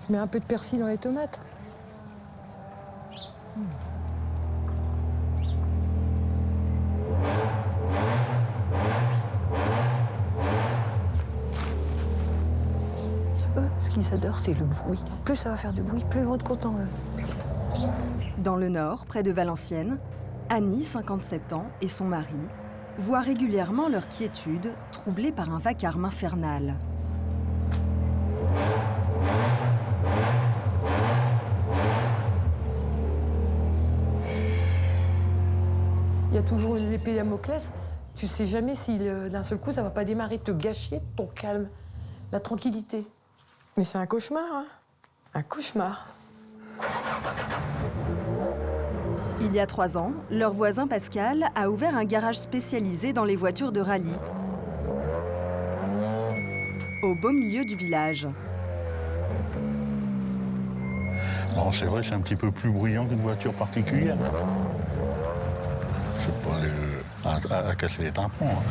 Je mets un peu de persil dans les tomates. Eux, ce qu'ils adorent, c'est le bruit. Plus ça va faire du bruit, plus ils vont être contents, eux. Dans le nord, près de Valenciennes, Annie, 57 ans, et son mari voient régulièrement leur quiétude troublée par un vacarme infernal. Il y a toujours l'épée Damoclès. Tu sais jamais si d'un seul coup ça va pas démarrer, te gâcher ton calme, la tranquillité. Mais c'est un cauchemar, hein. Un cauchemar. Il y a 3 ans, leur voisin Pascal a ouvert un garage spécialisé dans les voitures de rallye, au beau milieu du village. Bon, c'est vrai, c'est un petit peu plus bruyant qu'une voiture particulière. C'est pas à casser les tympans. Hein.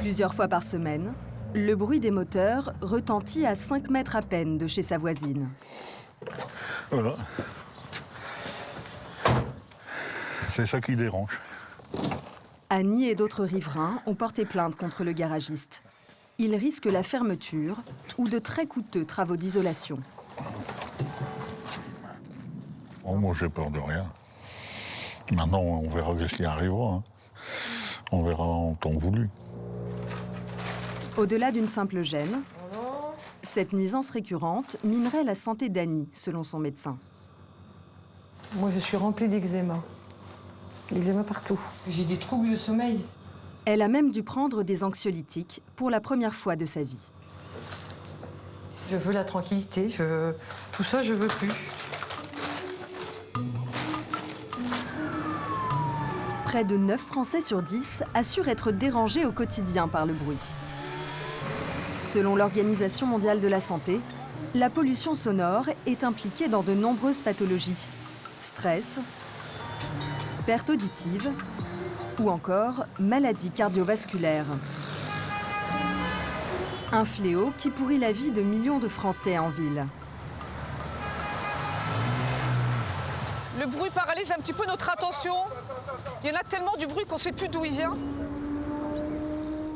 Plusieurs fois par semaine, le bruit des moteurs retentit à 5 mètres à peine de chez sa voisine. Voilà. C'est ça qui dérange. Annie et d'autres riverains ont porté plainte contre le garagiste. Ils risquent la fermeture ou de très coûteux travaux d'isolation. Oh, moi, j'ai peur de rien. Maintenant, on verra ce qui arrivera. Hein. On verra en temps voulu. Au-delà d'une simple gêne, cette nuisance récurrente minerait la santé d'Annie, selon son médecin. Moi, je suis remplie d'eczéma. L'eczéma partout. J'ai des troubles de sommeil. Elle a même dû prendre des anxiolytiques pour la première fois de sa vie. Je veux la tranquillité, tout ça, je veux plus. Près de 9 Français sur 10 assurent être dérangés au quotidien par le bruit. Selon l'Organisation mondiale de la santé, la pollution sonore est impliquée dans de nombreuses pathologies. Stress, perte auditive ou encore maladies cardiovasculaires. Un fléau qui pourrit la vie de millions de Français en ville. Le bruit paralyse un petit peu notre attention. Il y en a tellement du bruit qu'on ne sait plus d'où il vient.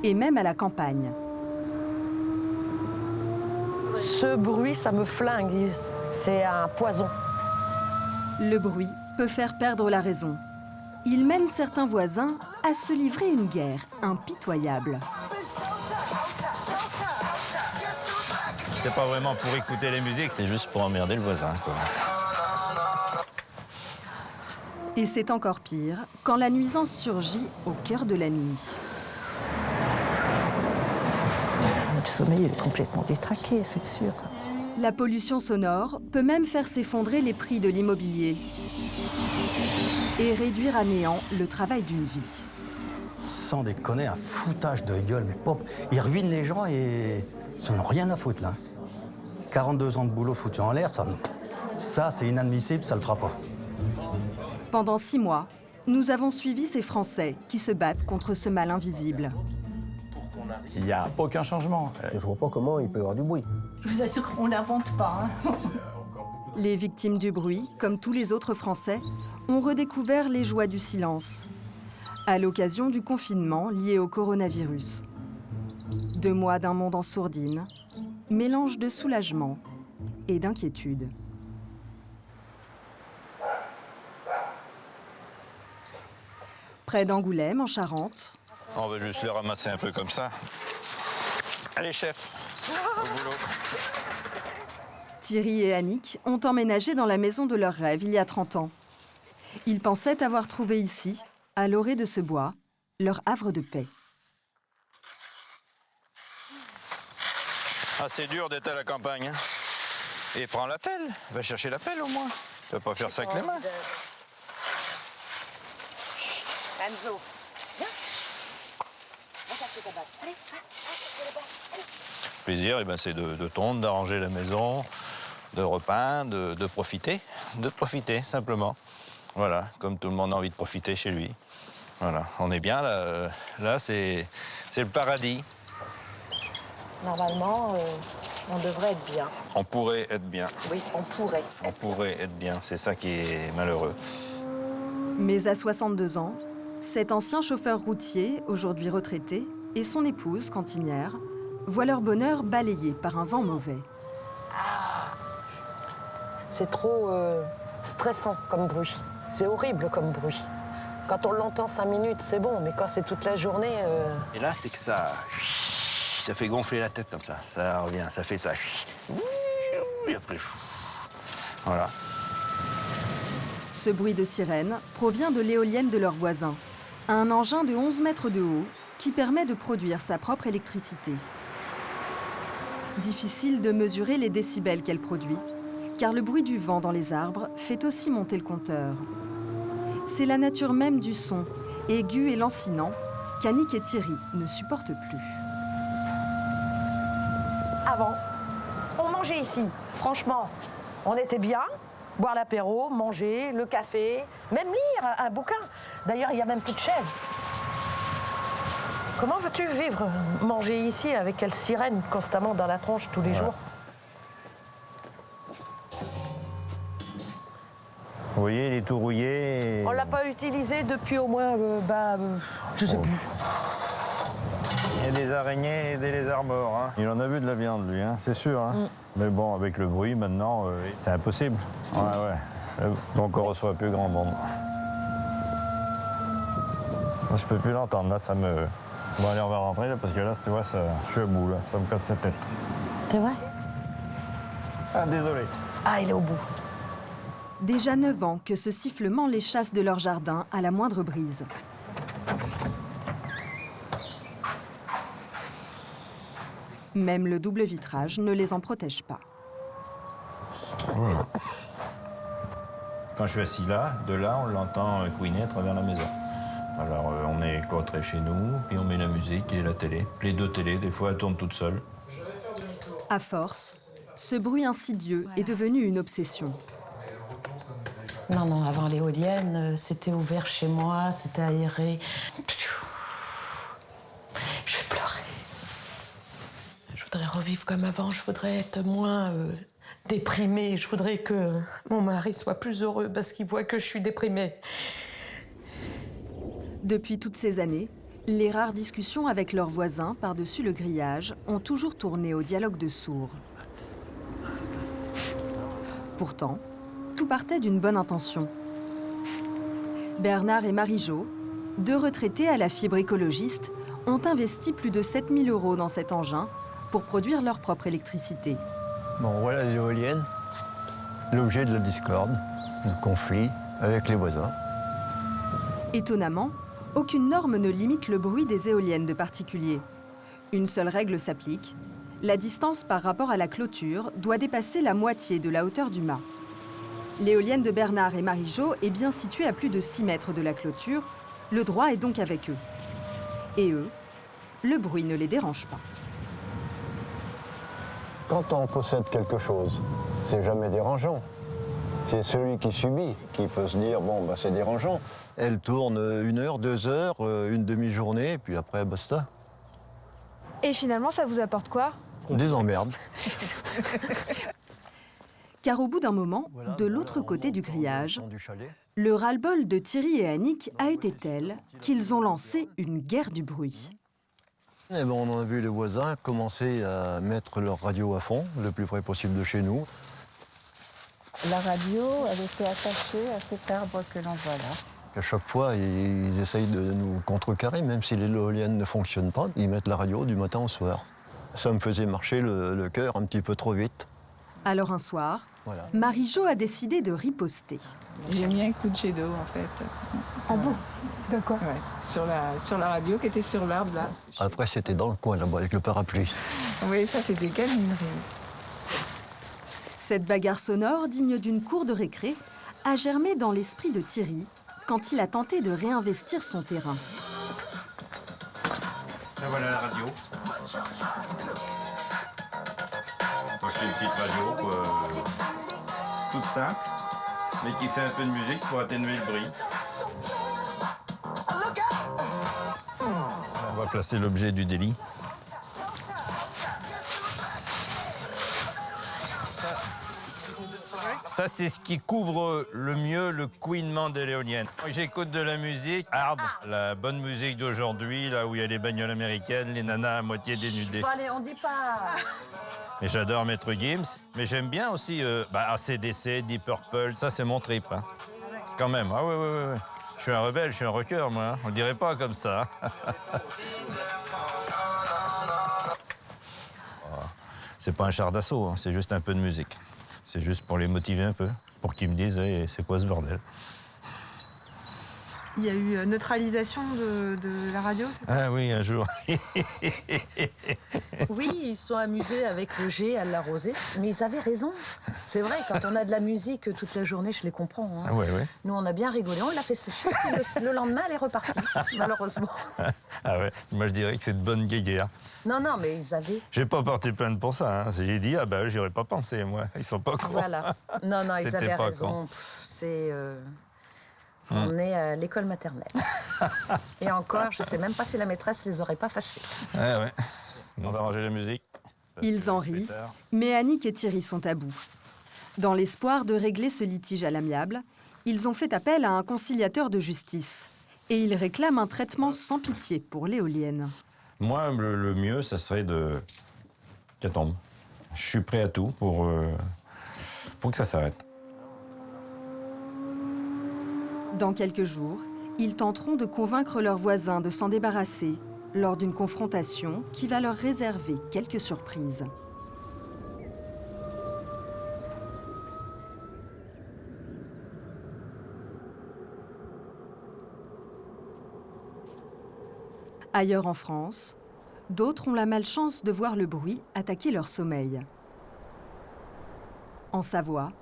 Et même à la campagne. Ce bruit, ça me flingue. C'est un poison. Le bruit peut faire perdre la raison. Il mène certains voisins à se livrer une guerre impitoyable. C'est pas vraiment pour écouter les musiques, c'est juste pour emmerder le voisin, quoi. Et c'est encore pire quand la nuisance surgit au cœur de la nuit. Le sommeil est complètement détraqué, c'est sûr. La pollution sonore peut même faire s'effondrer les prix de l'immobilier et réduire à néant le travail d'une vie. Sans déconner, un foutage de gueule, mais pop, ils ruinent les gens et ils n'en ont rien à foutre là. 42 ans de boulot foutu en l'air, ça c'est inadmissible, ça le fera pas. Pendant 6 mois, nous avons suivi ces Français qui se battent contre ce mal invisible. Il n'y a aucun changement. Je vois pas comment il peut y avoir du bruit. Je vous assure qu'on n'invente pas. Hein. Les victimes du bruit, comme tous les autres Français, ont redécouvert les joies du silence à l'occasion du confinement lié au coronavirus. 2 mois d'un monde en sourdine, mélange de soulagement et d'inquiétude. Près d'Angoulême, en Charente, On va juste le ramasser un peu comme ça. Allez, chef, au boulot. Thierry et Annick ont emménagé dans la maison de leurs rêves il y a 30 ans. Ils pensaient avoir trouvé ici, à l'orée de ce bois, leur havre de paix. Ah, c'est dur d'être à la campagne. Hein. Et prends la pelle. Va chercher la pelle au moins. Tu vas pas faire ça avec les mains. Enzo, viens. Va chercher ta batte. Allez, va chercher la batte. Allez. Le plaisir, eh ben, c'est de tondre, d'arranger la maison, de repeindre, de profiter. De profiter, simplement. Voilà, comme tout le monde a envie de profiter chez lui. Voilà, on est bien là. Là, c'est le paradis. Normalement, On devrait être bien. On pourrait être bien. Oui, on pourrait. On pourrait être bien. C'est ça qui est malheureux. Mais à 62 ans, cet ancien chauffeur routier, aujourd'hui retraité, et son épouse, cantinière, voient leur bonheur balayé par un vent mauvais. C'est trop stressant comme bruit. C'est horrible comme bruit. Quand on l'entend 5 minutes, c'est bon, mais quand c'est toute la journée... Et là, c'est que ça fait gonfler la tête comme ça. Ça revient, ça fait ça. Et après, voilà. Ce bruit de sirène provient de l'éolienne de leurs voisins, un engin de 11 mètres de haut qui permet de produire sa propre électricité. Difficile de mesurer les décibels qu'elle produit, car le bruit du vent dans les arbres fait aussi monter le compteur. C'est la nature même du son, aigu et lancinant, qu'Annick et Thierry ne supportent plus. Avant, on mangeait ici. Franchement, on était bien. Boire l'apéro, manger, le café, même lire un bouquin. D'ailleurs, il n'y a même plus de chaises. Comment veux-tu vivre, manger ici avec quelle sirène constamment dans la tronche tous les jours? Vous voyez, il est tout rouillé. On ne l'a pas utilisé depuis au moins, je sais plus. Il y a des araignées et des lézards morts. Hein. Il en a vu de la viande, lui, hein, c'est sûr. Hein. Mais bon, avec le bruit, maintenant, c'est impossible. Ouais. Donc on reçoit plus grand monde. Moi, je peux plus l'entendre, là, ça me... Bon, allez, on va rentrer, là, parce que là, tu vois, ça... je suis à bout, là, ça me casse la tête. C'est vrai? Ah, désolé. Ah, il est au bout. Déjà 9 ans que ce sifflement les chasse de leur jardin à la moindre brise. Même le double vitrage ne les en protège pas. Quand je suis assis là, de là, on l'entend couiner à travers la maison. Alors, on est cloîtrés chez nous, puis on met la musique et la télé. Les deux télés, des fois, elles tournent toutes seules. À force, ce bruit insidieux est devenu une obsession. Non, avant l'éolienne, c'était ouvert chez moi, c'était aéré. Je vais pleurer. Je voudrais revivre comme avant, je voudrais être moins déprimée. Je voudrais que mon mari soit plus heureux parce qu'il voit que je suis déprimée. Depuis toutes ces années, les rares discussions avec leurs voisins par-dessus le grillage ont toujours tourné au dialogue de sourds. Pourtant, tout partait d'une bonne intention. Bernard et Marie-Jo, deux retraités à la fibre écologiste, ont investi plus de 7 000 € dans cet engin pour produire leur propre électricité. Bon, voilà l'éolienne, l'objet de la discorde, du conflit avec les voisins. Étonnamment, aucune norme ne limite le bruit des éoliennes de particuliers. Une seule règle s'applique. La distance par rapport à la clôture doit dépasser la moitié de la hauteur du mât. L'éolienne de Bernard et Marie-Jo est bien située à plus de 6 mètres de la clôture. Le droit est donc avec eux. Et eux, le bruit ne les dérange pas. Quand on possède quelque chose, c'est jamais dérangeant. C'est celui qui subit qui peut se dire, bon, bah, c'est dérangeant. Elle tourne 1 heure, 2 heures, une demi-journée, puis après, basta. Et finalement, ça vous apporte quoi? Des emmerdes. Car au bout d'un moment, de l'autre côté du grillage, le ras-le-bol de Thierry et Annick a été tel qu'ils ont lancé une guerre du bruit. Et ben, on a vu les voisins commencer à mettre leur radio à fond, le plus près possible de chez nous. La radio, elle était attachée à cet arbre que l'on voit là. À chaque fois, ils essayent de nous contrecarrer, même si l'éolienne ne fonctionne pas, ils mettent la radio du matin au soir. Ça me faisait marcher le cœur un petit peu trop vite. Alors un soir, voilà. Marie-Jo a décidé de riposter. J'ai mis un coup de jet d'eau en fait. Ah bon? D'accord. Ouais, sur la radio qui était sur l'arbre là. Après, c'était dans le coin là-bas avec le parapluie. Oui, ça c'était câlinerie. Cette bagarre sonore, digne d'une cour de récré, a germé dans l'esprit de Thierry quand il a tenté de réinvestir son terrain. Et voilà la radio. Donc c'est une petite radio toute simple, mais qui fait un peu de musique pour atténuer le bruit. On va placer l'objet du délit. Ça, c'est ce qui couvre le mieux le couinement de l'éolienne. J'écoute de la musique hard, la bonne musique d'aujourd'hui, là où il y a les bagnoles américaines, les nanas à moitié dénudées. Bon, allez, on dit pas. Et j'adore Maître Gims, mais j'aime bien aussi AC/DC, Deep Purple, ça c'est mon trip. Hein. Quand même, ah ouais. Je suis un rebelle, je suis un rocker, moi. Hein. On le dirait pas comme ça. C'est pas un char d'assaut, hein. C'est juste un peu de musique. C'est juste pour les motiver un peu, pour qu'ils me disent hey, c'est quoi ce bordel. Il y a eu neutralisation de la radio, c'est ça? Ah oui, un jour. Oui, ils se sont amusés avec le G à l'arroser, mais ils avaient raison. C'est vrai, quand on a de la musique toute la journée, je les comprends. Hein. Ouais. Nous, on a bien rigolé, on l'a fait sécher, le lendemain, elle est repartie, malheureusement. Ah ouais, moi je dirais que c'est de bonne guéguerre. Non, mais ils avaient... J'ai pas porté plainte pour ça. Hein. J'ai dit, j'y aurais pas pensé, moi. Ils sont pas cons. Voilà. Non, ils C'était avaient pas raison. con. C'est... On est à l'école maternelle. Et encore, je sais même pas si la maîtresse les aurait pas fâchés. Ouais. On va ranger la musique. Ils en rient, mais Annick et Thierry sont à bout. Dans l'espoir de régler ce litige à l'amiable, ils ont fait appel à un conciliateur de justice. Et ils réclament un traitement sans pitié pour l'éolienne. Moi, le mieux, ça serait qu'elle tombe. Je suis prêt à tout pour que ça s'arrête. Dans quelques jours, ils tenteront de convaincre leurs voisins de s'en débarrasser lors d'une confrontation qui va leur réserver quelques surprises. Ailleurs en France, d'autres ont la malchance de voir le bruit attaquer leur sommeil. En Savoie,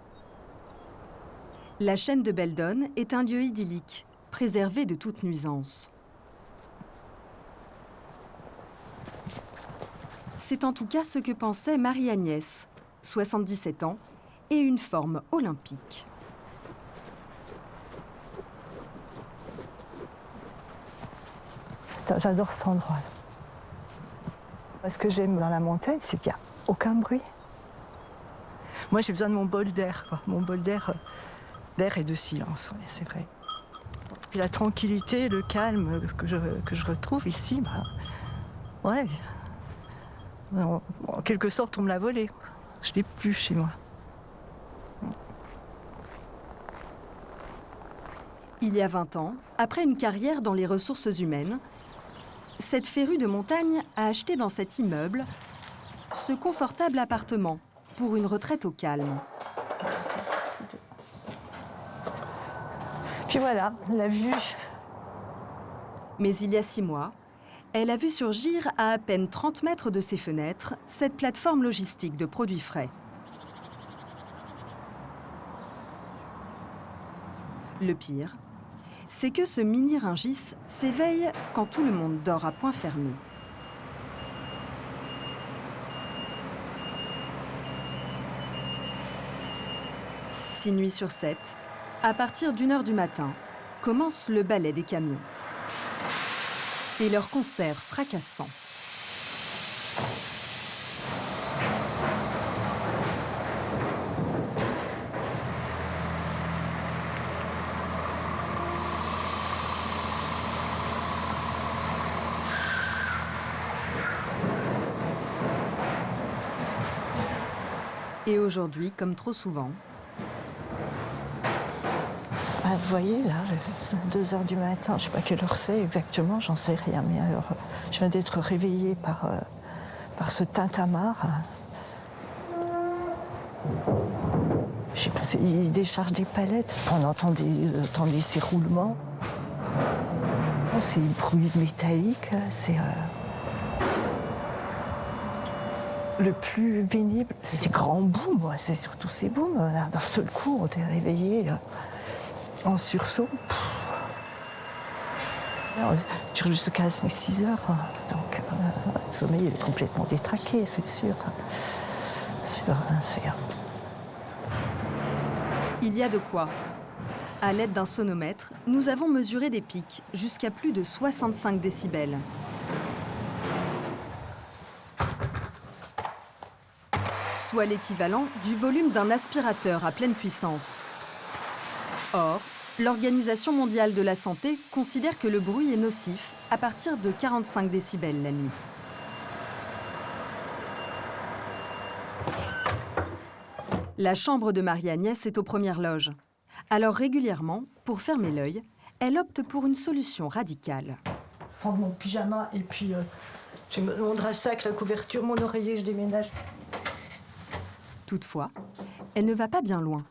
la chaîne de Beldon est un lieu idyllique, préservé de toute nuisance. C'est en tout cas ce que pensait Marie-Agnès, 77 ans, et une forme olympique. J'adore cet endroit. Ce que j'aime dans la montagne, c'est qu'il n'y a aucun bruit. Moi, j'ai besoin de mon bol d'air, quoi. Mon bol d'air et de silence, ouais, c'est vrai. Puis la tranquillité, le calme que je retrouve ici, ouais. En quelque sorte, on me l'a volé. Je ne l'ai plus chez moi. Il y a 20 ans, après une carrière dans les ressources humaines, cette férue de montagne a acheté dans cet immeuble ce confortable appartement pour une retraite au calme. Puis voilà, la vue. Mais il y a 6 mois, elle a vu surgir à peine 30 mètres de ses fenêtres cette plateforme logistique de produits frais. Le pire, c'est que ce mini-Rungis s'éveille quand tout le monde dort à point fermé. Six nuits sur 7, à partir d'1h du matin, commence le balai des camions. Et leur concert fracassant. Et aujourd'hui, comme trop souvent, vous voyez, là, 2h du matin, je ne sais pas quelle heure c'est exactement, j'en sais rien, mais alors, je viens d'être réveillée par ce tintamarre. Je sais pas, il décharge des palettes, on entendait ces roulements. Oh, c'est bruit métallique, c'est... Le plus pénible, c'est ces grands booms, c'est surtout ces booms. D'un seul coup, on est réveillé en sursaut. Dure jusqu'à 6 heures. Donc, le sommeil est complètement détraqué, c'est sûr. Il y a de quoi. À l'aide d'un sonomètre, nous avons mesuré des pics jusqu'à plus de 65 décibels. soit l'équivalent du volume d'un aspirateur à pleine puissance. Or, l'Organisation mondiale de la santé considère que le bruit est nocif à partir de 45 décibels la nuit. La chambre de Marie-Agnès est aux premières loges. Alors régulièrement, pour fermer l'œil, elle opte pour une solution radicale. Prendre mon pyjama et puis j'ai mon drap sac, la couverture, mon oreiller, je déménage. Toutefois, elle ne va pas bien loin.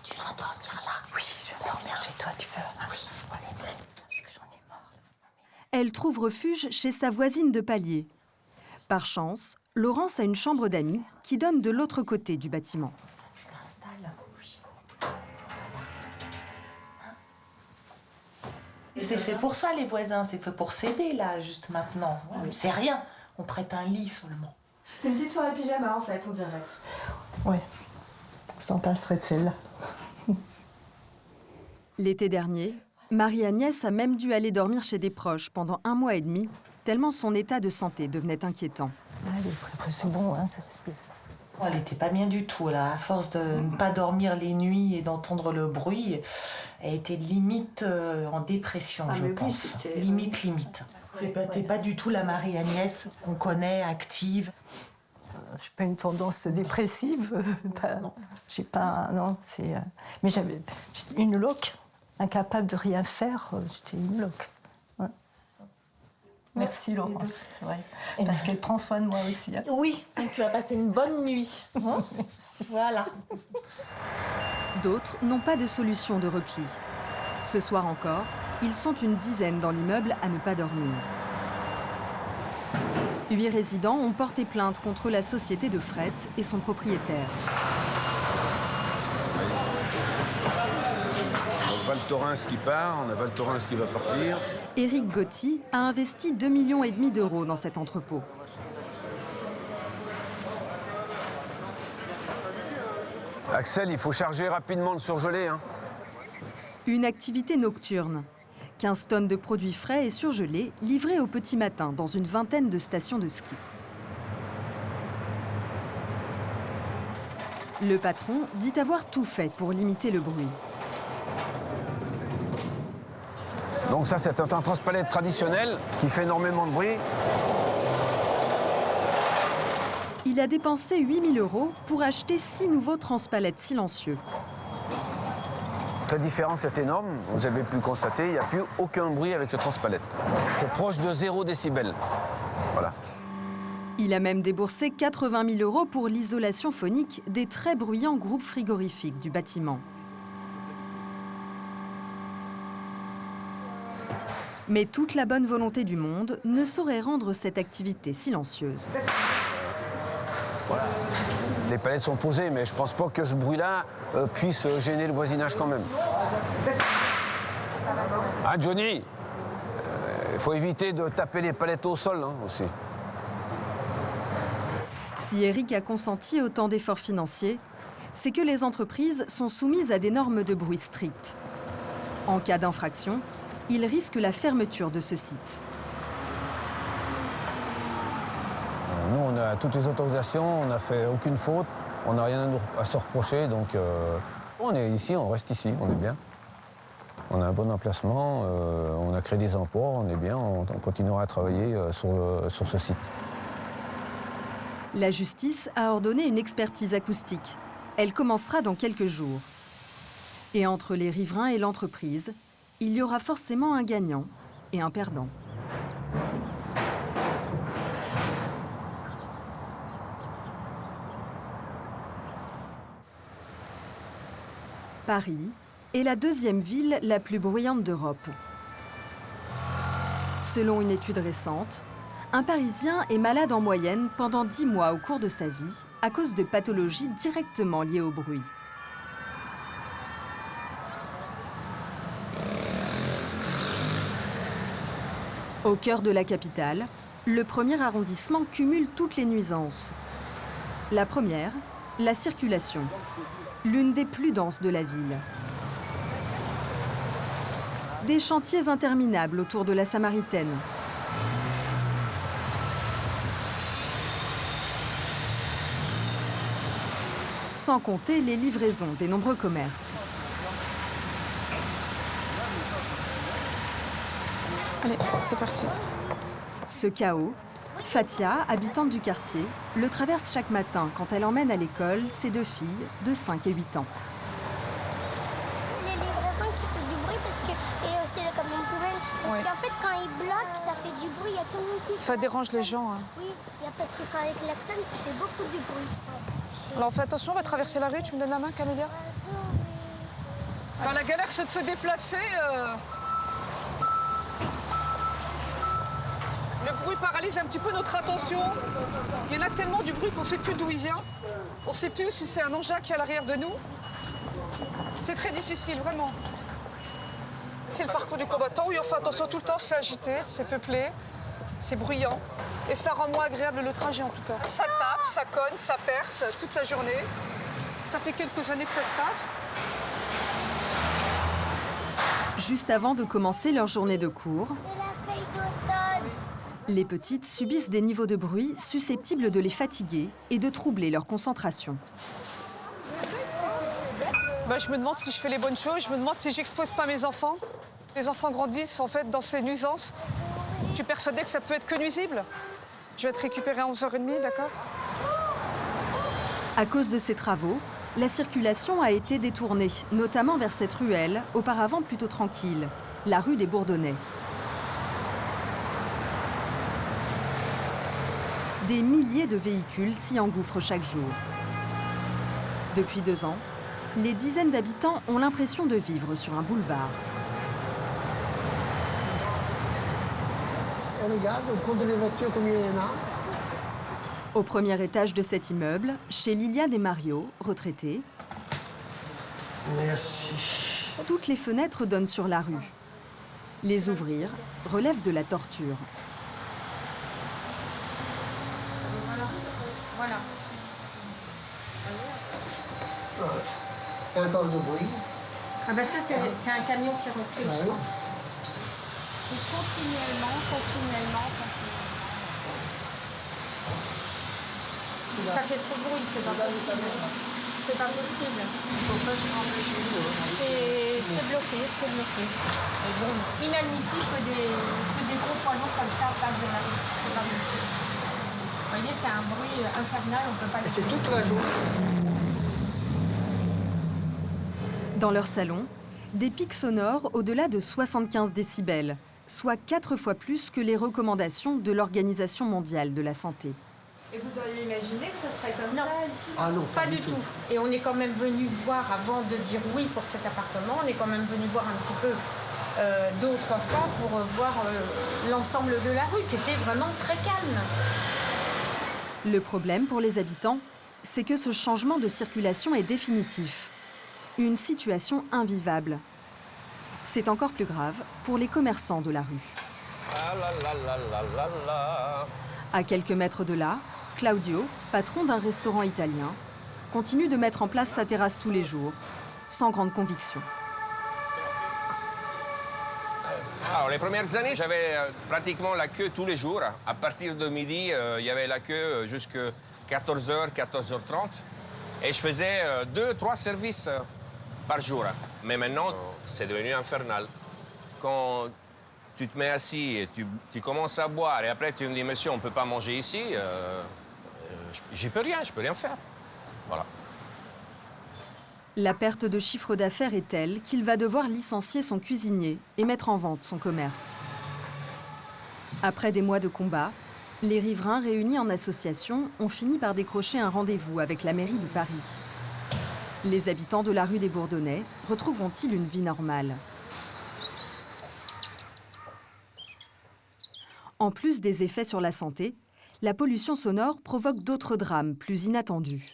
Tu vas dormir là? Oui, je vais dormir chez toi, tu veux? Ah oui, c'est vrai, parce que j'en ai marre. Elle trouve refuge chez sa voisine de palier. Par chance, Laurence a une chambre d'amis qui donne de l'autre côté du bâtiment. C'est fait pour ça, les voisins, c'est fait pour s'aider, là, juste maintenant. C'est rien, on prête un lit seulement. C'est une petite soirée pyjama, en fait, on dirait. Ouais, on s'en passerait de celle-là. L'été dernier, Marie-Agnès a même dû aller dormir chez des proches pendant 1 mois et demi, tellement son état de santé devenait inquiétant. Allez, c'est bon, hein, c'est parce que... Elle n'était pas bien du tout, là. À force de ne pas dormir les nuits et d'entendre le bruit, elle était limite en dépression, je pense. Limite. C'était pas du tout la Marie-Agnès qu'on connaît, active. J'ai pas une tendance dépressive. Non. J'ai pas... Non, c'est... Mais j'étais une loque, incapable de rien faire. J'étais une loque. Ouais. Merci Laurence, c'est vrai. Parce qu'elle prend soin de moi aussi. Hein. Oui, tu vas passer une bonne nuit. Hein. Voilà. D'autres n'ont pas de solution de repli. Ce soir encore, ils sont une dizaine dans l'immeuble à ne pas dormir. 8 résidents ont porté plainte contre la société de fret et son propriétaire. On a Val Thorens qui part, on a Val Thorens qui va partir. Éric Gotti a investi 2,5 millions d'euros dans cet entrepôt. Axel, il faut charger rapidement le surgelé. Hein. Une activité nocturne. 15 tonnes de produits frais et surgelés livrés au petit matin dans une vingtaine de stations de ski. Le patron dit avoir tout fait pour limiter le bruit. Donc ça, c'est un transpalette traditionnel qui fait énormément de bruit. Il a dépensé 8 000 € pour acheter 6 nouveaux transpalettes silencieux. La différence est énorme, vous avez pu le constater, il n'y a plus aucun bruit avec le transpalette. C'est proche de 0 décibel. Voilà. Il a même déboursé 80 000 € pour l'isolation phonique des très bruyants groupes frigorifiques du bâtiment. Mais toute la bonne volonté du monde ne saurait rendre cette activité silencieuse. Voilà. Les palettes sont posées, mais je pense pas que ce bruit-là puisse gêner le voisinage quand même. Ah, Johnny, il faut éviter de taper les palettes au sol hein, aussi. Si Eric a consenti autant d'efforts financiers, c'est que les entreprises sont soumises à des normes de bruit strictes. En cas d'infraction, il risque la fermeture de ce site. Nous, on a toutes les autorisations, on n'a fait aucune faute, on n'a rien à se reprocher, donc on est ici, on reste ici, on est bien. On a un bon emplacement, on a créé des emplois, on est bien, on continuera à travailler sur ce site. La justice a ordonné une expertise acoustique. Elle commencera dans quelques jours. Et entre les riverains et l'entreprise, il y aura forcément un gagnant et un perdant. Paris est la deuxième ville la plus bruyante d'Europe. Selon une étude récente, un Parisien est malade en moyenne pendant 10 mois au cours de sa vie à cause de pathologies directement liées au bruit. Au cœur de la capitale, le premier arrondissement cumule toutes les nuisances. La première, la circulation, l'une des plus denses de la ville. Des chantiers interminables autour de la Samaritaine. sans compter les livraisons des nombreux commerces. Allez, c'est parti. Ce chaos, Fatia, habitante du quartier, le traverse chaque matin quand elle emmène à l'école ses 2 filles de 5 et 8 ans. Les livraisons qui font du bruit et aussi le camion poubelle. Parce qu'en fait, quand ils bloquent, ça fait du bruit. Il y a tout le monde qui... Ça dérange les gens. Hein. Oui, parce que quand ils klaxonnent, ça fait beaucoup de bruit. Ouais. Alors fais attention, on va traverser la rue. Tu me donnes la main, Camélia? Quand la galère, c'est de se déplacer. Le bruit paralyse un petit peu notre attention. Il y en a tellement du bruit qu'on ne sait plus d'où il vient. On ne sait plus si c'est un engin qui est à l'arrière de nous. C'est très difficile, vraiment. C'est le parcours du combattant. Oui, on fait attention tout le temps, c'est agité, c'est peuplé, c'est bruyant. Et ça rend moins agréable le trajet, en tout cas. Ça tape, ça cogne, ça perce toute la journée. Ça fait quelques années que ça se passe. Juste avant de commencer leur journée de cours, les petites subissent des niveaux de bruit susceptibles de les fatiguer et de troubler leur concentration. Je me demande si je fais les bonnes choses, je me demande si j'expose pas mes enfants. Les enfants grandissent en fait dans ces nuisances. Je suis persuadée que ça peut être que nuisible. Je vais être récupérée à 11h30, d'accord? À cause de ces travaux, la circulation a été détournée, notamment vers cette ruelle, auparavant plutôt tranquille, la rue des Bourdonnais. Des milliers de véhicules s'y engouffrent chaque jour. Depuis 2 ans, les dizaines d'habitants ont l'impression de vivre sur un boulevard. Regarde, on compte les voitures, combien il y en a. Au premier étage de cet immeuble, chez Liliane et Mario, retraités, merci. Toutes les fenêtres donnent sur la rue. Les ouvrir relève de la torture. Voilà. Et encore de bruit. Ah ben ça, c'est un camion qui recule, je pense. C'est continuellement. Ça fait trop de bruit, c'est pas possible. C'est pas possible. Il faut presque rentrer chez nous. C'est bloqué. Et bon, inadmissible que des gros poids lourds comme ça passent de la rue. C'est pas possible. Vous voyez, c'est un bruit infernal, on peut pas le laisser. C'est toute la journée. Dans leur salon, des pics sonores au-delà de 75 décibels, soit 4 fois plus que les recommandations de l'Organisation mondiale de la santé. Et vous auriez imaginé que ça serait comme ça ici? Ah non, pas du tout. Et on est quand même venu voir, avant de dire oui pour cet appartement, on est quand même venu voir un petit peu 2 ou 3 fois pour voir l'ensemble de la rue, qui était vraiment très calme. Le problème pour les habitants, c'est que ce changement de circulation est définitif. Une situation invivable. C'est encore plus grave pour les commerçants de la rue. À quelques mètres de là, Claudio, patron d'un restaurant italien, continue de mettre en place sa terrasse tous les jours, sans grande conviction. Alors, les premières années, j'avais pratiquement la queue tous les jours. À partir de midi, il y avait la queue jusqu'à 14h, 14h30. Et je faisais 2-3 services par jour. Mais maintenant, c'est devenu infernal. Quand tu te mets assis et tu commences à boire et après tu me dis, monsieur, on ne peut pas manger ici, j'y peux rien, je peux rien faire. Voilà. La perte de chiffre d'affaires est telle qu'il va devoir licencier son cuisinier et mettre en vente son commerce. Après des mois de combat, les riverains réunis en association ont fini par décrocher un rendez-vous avec la mairie de Paris. Les habitants de la rue des Bourdonnais retrouveront-ils une vie normale? En plus des effets sur la santé, la pollution sonore provoque d'autres drames plus inattendus.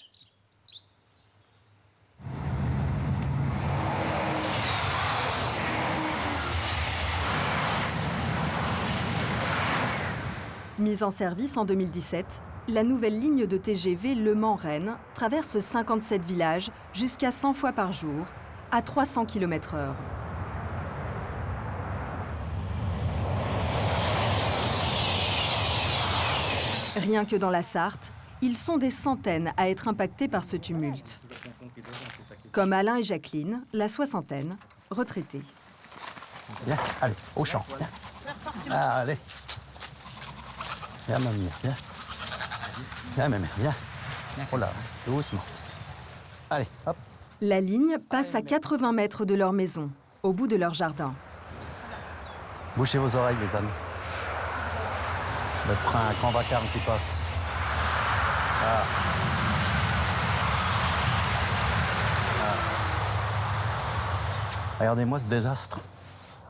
Mise en service en 2017, la nouvelle ligne de TGV Le Mans-Rennes traverse 57 villages jusqu'à 100 fois par jour, à 300 km/h. Rien que dans la Sarthe, Ils sont des centaines à être impactés par ce tumulte. Comme Alain et Jacqueline, la soixantaine, retraités. Viens, allez, au champ. Viens. Ah, allez. Viens, mamie, viens. Viens, mamie, viens. Oh là, doucement. Allez, hop. La ligne passe à 80 mètres de leur maison, au bout de leur jardin. Bouchez vos oreilles, les ânes. Le train à grand vacarme qui passe. Ah. Regardez-moi ce désastre.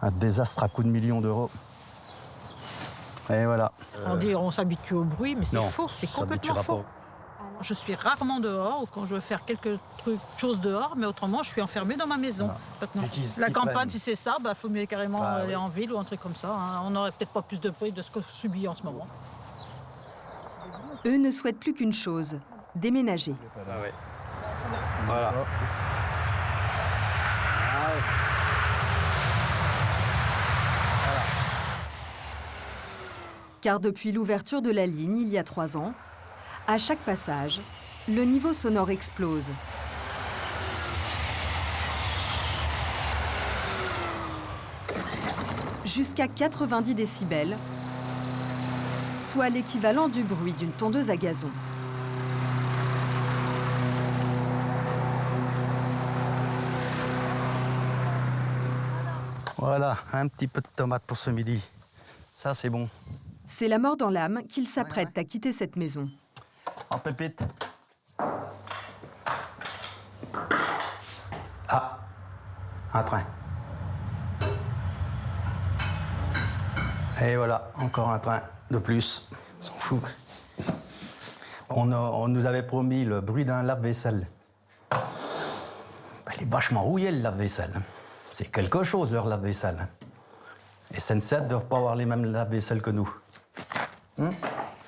Un désastre à coups de millions d'euros. Et voilà. On dit on s'habitue au bruit, mais c'est Non, faux, c'est on complètement s'habituera faux. pas. Je suis rarement dehors ou quand je veux faire quelque chose dehors, mais autrement je suis enfermée dans ma maison. Maintenant. La campagne, si c'est ça, faut mieux carrément aller en ville ou un truc comme ça. Hein. On n'aurait peut-être pas plus de bruit de ce qu'on subit en ce moment. Eux ne souhaitent plus qu'une chose, déménager. Ah ouais. Voilà. Car depuis l'ouverture de la ligne il y a 3 ans, à chaque passage, le niveau sonore explose. Jusqu'à 90 décibels, soit l'équivalent du bruit d'une tondeuse à gazon. Voilà, un petit peu de tomate pour ce midi. Ça, c'est bon. C'est la mort dans l'âme qu'ils s'apprêtent à quitter cette maison. En pépite. Ah, un train. Et voilà, encore un train de plus. On s'en fout. On nous avait promis le bruit d'un lave-vaisselle. Il est vachement rouillé, le lave-vaisselle. C'est quelque chose, leur lave-vaisselle. Et SNCF ne doivent pas avoir les mêmes lave-vaisselle que nous.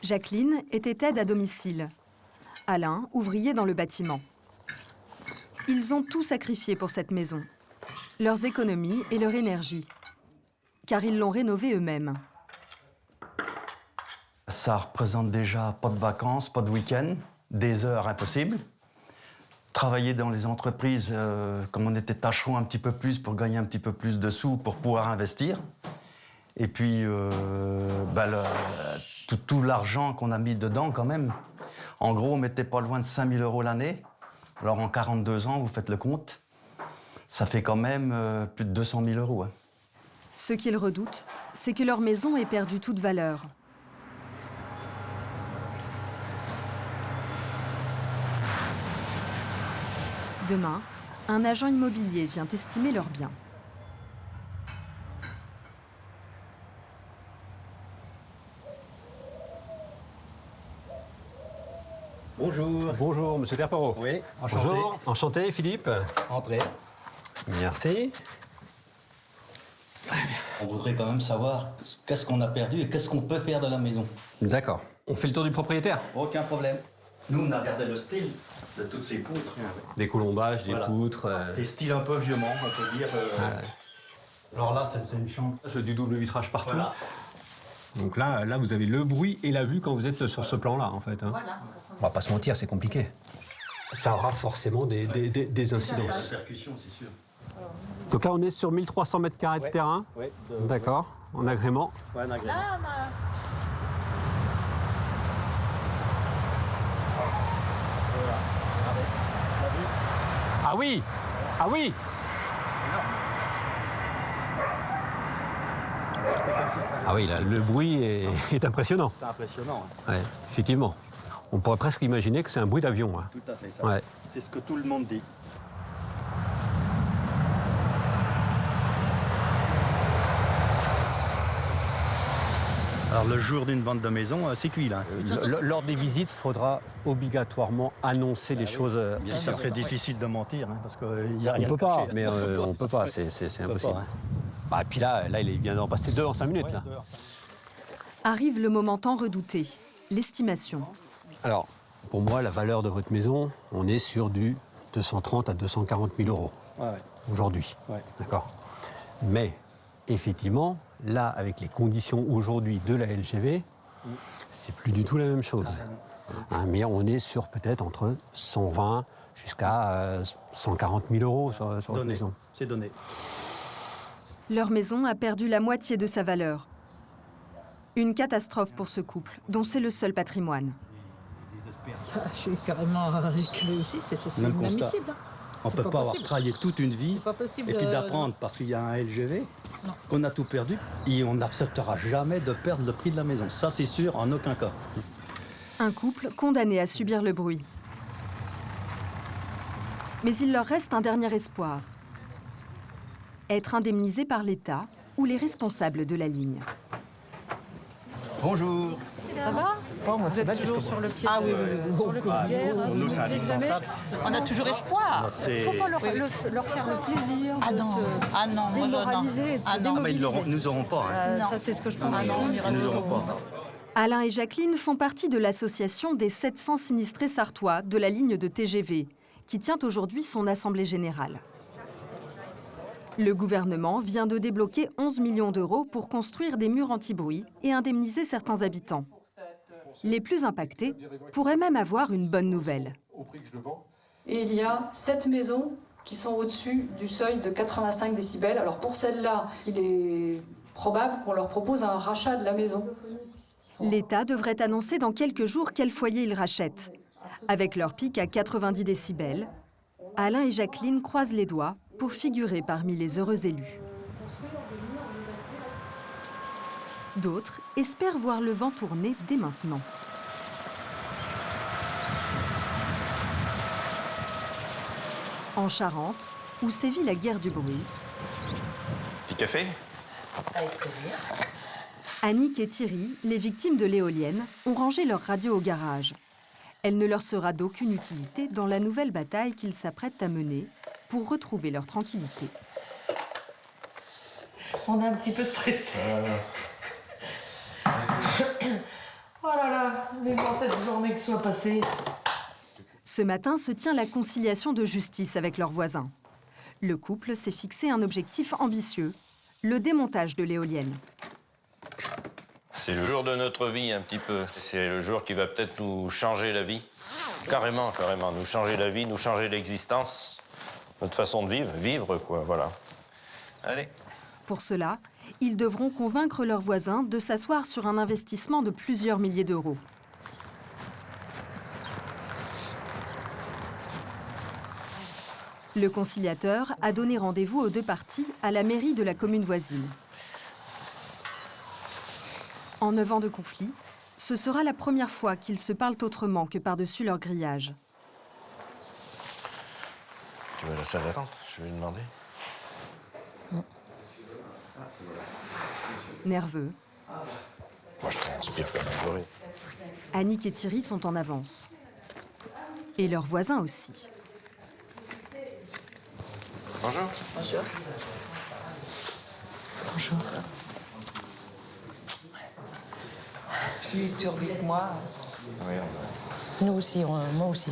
Jacqueline était aide à domicile. Alain, ouvrier dans le bâtiment. Ils ont tout sacrifié pour cette maison. Leurs économies et leur énergie. Car ils l'ont rénovée eux-mêmes. Ça représente déjà pas de vacances, pas de week-end, des heures impossibles. Travailler dans les entreprises, comme on était tâcheron un petit peu plus pour gagner un petit peu plus de sous pour pouvoir investir. Et puis, tout l'argent qu'on a mis dedans quand même. En gros, on mettait pas loin de 5 000 € l'année. Alors en 42 ans, vous faites le compte, ça fait quand même plus de 200 000 €. Hein. Ce qu'ils redoutent, c'est que leur maison ait perdu toute valeur. Demain, un agent immobilier vient estimer leurs biens. Bonjour. Bonjour, monsieur Terpero. Oui, enchanté. Bonjour, enchanté, Philippe. Entrez. Merci. On voudrait quand même savoir qu'est-ce qu'on a perdu et qu'est-ce qu'on peut faire de la maison. D'accord. On fait le tour du propriétaire. Aucun problème. Nous, on a regardé le style de toutes ces poutres. Des colombages, des Voilà. poutres. C'est style un peu vieux-ment, on peut dire. Alors là, c'est une chambre. Du double vitrage partout. Voilà. Donc là, vous avez le bruit et la vue quand vous êtes sur ce plan-là, en fait. Hein. Voilà. On va pas se mentir, c'est compliqué. Ça aura forcément des incidences. Répercussions, c'est sûr. Donc là, on est sur 1300 mètres carrés de terrain. Ouais, D'accord. En agrément. Ouais, un agrément. Là, on a... Ah oui. Ah oui. Ah oui, là, le bruit est impressionnant. C'est impressionnant. Ouais, effectivement. On pourrait presque imaginer que c'est un bruit d'avion. Hein. Tout à fait, ça. Ouais. C'est ce que tout le monde dit. Alors, le jour d'une vente de maison, c'est cuit, là. Lors des visites, il faudra obligatoirement annoncer les choses. Ça serait difficile de mentir, hein, parce qu'il n'y a rien On peut pas, caché. mais on peut pas, c'est impossible. pas, hein. Bah, et puis là, il vient d'en passer 2 en 5 minutes. Là. Arrive le moment tant redouté, l'estimation. Alors, pour moi, la valeur de votre maison, on est sur du 230 à 240 000 € Ouais. aujourd'hui. Ouais. D'accord. Mais, effectivement, là, avec les conditions aujourd'hui de la LGV, c'est plus du tout la même chose. Hein, mais on est sur peut-être entre 120 jusqu'à 140 000 euros sur votre maison. C'est donné. Leur maison a perdu la moitié de sa valeur. Une catastrophe pour ce couple, dont c'est le seul patrimoine. Je suis carrément reculée aussi, c'est inadmissible. Hein. On ne peut pas avoir travaillé toute une vie et puis d'apprendre parce qu'il y a un LGV, qu'on a tout perdu et on n'acceptera jamais de perdre le prix de la maison. Ça, c'est sûr, en aucun cas. Un couple condamné à subir le bruit. Mais il leur reste un dernier espoir. Être indemnisé par l'État ou les responsables de la ligne. Bonjour. Ça va? Vous êtes toujours sur le pied sur le pied de guerre. Nous, c'est indispensable. On a toujours espoir. Il ne faut pas leur faire le plaisir de se démoraliser et de se démobiliser. Nous n'aurons pas. Hein. Ça, c'est ce que je pense. Nous n'aurons pas. Alain et Jacqueline font partie de l'association des 700 sinistrés sarthois de la ligne de TGV, qui tient aujourd'hui son assemblée générale. Le gouvernement vient de débloquer 11 millions d'euros pour construire des murs anti-bruit et indemniser certains habitants. Les plus impactés pourraient même avoir une bonne nouvelle. Et il y a 7 maisons qui sont au-dessus du seuil de 85 décibels. Alors pour celles-là, il est probable qu'on leur propose un rachat de la maison. L'État devrait annoncer dans quelques jours quel foyer ils rachètent. Avec leur pic à 90 décibels, Alain et Jacqueline croisent les doigts pour figurer parmi les heureux élus. D'autres espèrent voir le vent tourner dès maintenant. En Charente, où sévit la guerre du bruit. Petit café? Avec plaisir. Annick et Thierry, les victimes de l'éolienne, ont rangé leur radio au garage. Elle ne leur sera d'aucune utilité dans la nouvelle bataille qu'ils s'apprêtent à mener pour retrouver leur tranquillité. On est un petit peu stressés. Oh là là, mais bon, cette journée que soit passée. Ce matin se tient la conciliation de justice avec leurs voisins. Le couple s'est fixé un objectif ambitieux, le démontage de l'éolienne. C'est le jour de notre vie, un petit peu. C'est le jour qui va peut-être nous changer la vie. Carrément, carrément. Nous changer la vie, nous changer l'existence. Notre façon de vivre, quoi, voilà. Allez. Pour cela, ils devront convaincre leurs voisins de s'asseoir sur un investissement de plusieurs milliers d'euros. Le conciliateur a donné rendez-vous aux deux parties à la mairie de la commune voisine. En 9 ans de conflit, ce sera la première fois qu'ils se parlent autrement que par-dessus leur grillage. Tu veux la salle d'attente? Je vais lui demander. Nerveux, Moi, je transpire comme un gorille. Annick et Thierry sont en avance. Et leurs voisins aussi. Bonjour. Bonjour. Bonjour. Tu es turbie que moi. Oui, Nous aussi, moi aussi.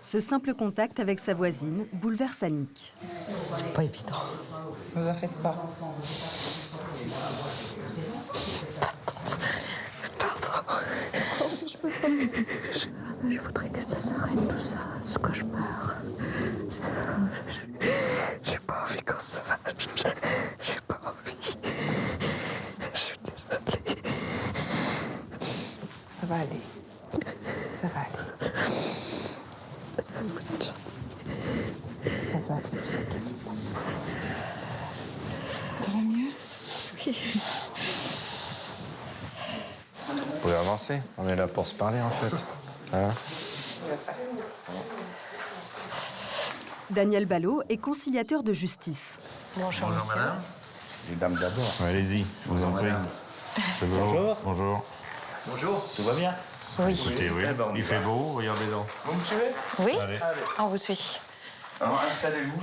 Ce simple contact avec sa voisine bouleverse Annick. C'est pas évident. Ne vous en faites pas. Pardon. Je voudrais que ça s'arrête tout ça, ce cauchemar. J'ai pas envie qu'on se fâche. J'ai pas envie. Je suis désolée. Ça va aller. Ça va aller. Vous êtes gentil. Ça va aller. Ça va mieux? Oui. Vous pouvez avancer. On est là pour se parler, en fait. Hein? Daniel Ballot est conciliateur de justice. Bonjour, monsieur. Madame. Les dames d'abord. Allez-y, vous en prie. Bonjour. Bonjour. Bonjour, tout va bien? Oui. Écoutez, oui. Il fait beau, regardez donc. Vous me suivez? Oui, Allez. on vous suit. Alors installez-vous,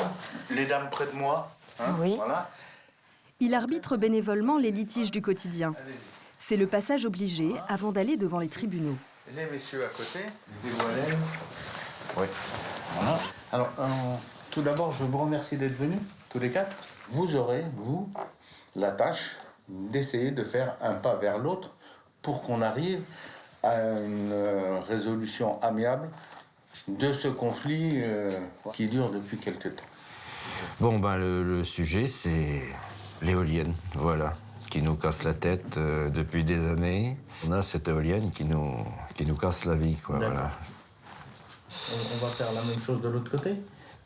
les dames près de moi. Hein, oui. Voilà. Il arbitre bénévolement les litiges du quotidien. C'est le passage obligé avant d'aller devant les tribunaux. Les messieurs à côté, les voiles. Oui. Voilà. Alors, tout d'abord, je vous remercie d'être venus, tous les quatre. Vous aurez, vous, la tâche d'essayer de faire un pas vers l'autre pour qu'on arrive à une résolution amiable de ce conflit qui dure depuis quelque temps. Bon, ben, le sujet, c'est l'éolienne, voilà, qui nous casse la tête depuis des années. On a cette éolienne qui nous casse la vie, quoi, voilà. On va faire la même chose de l'autre côté.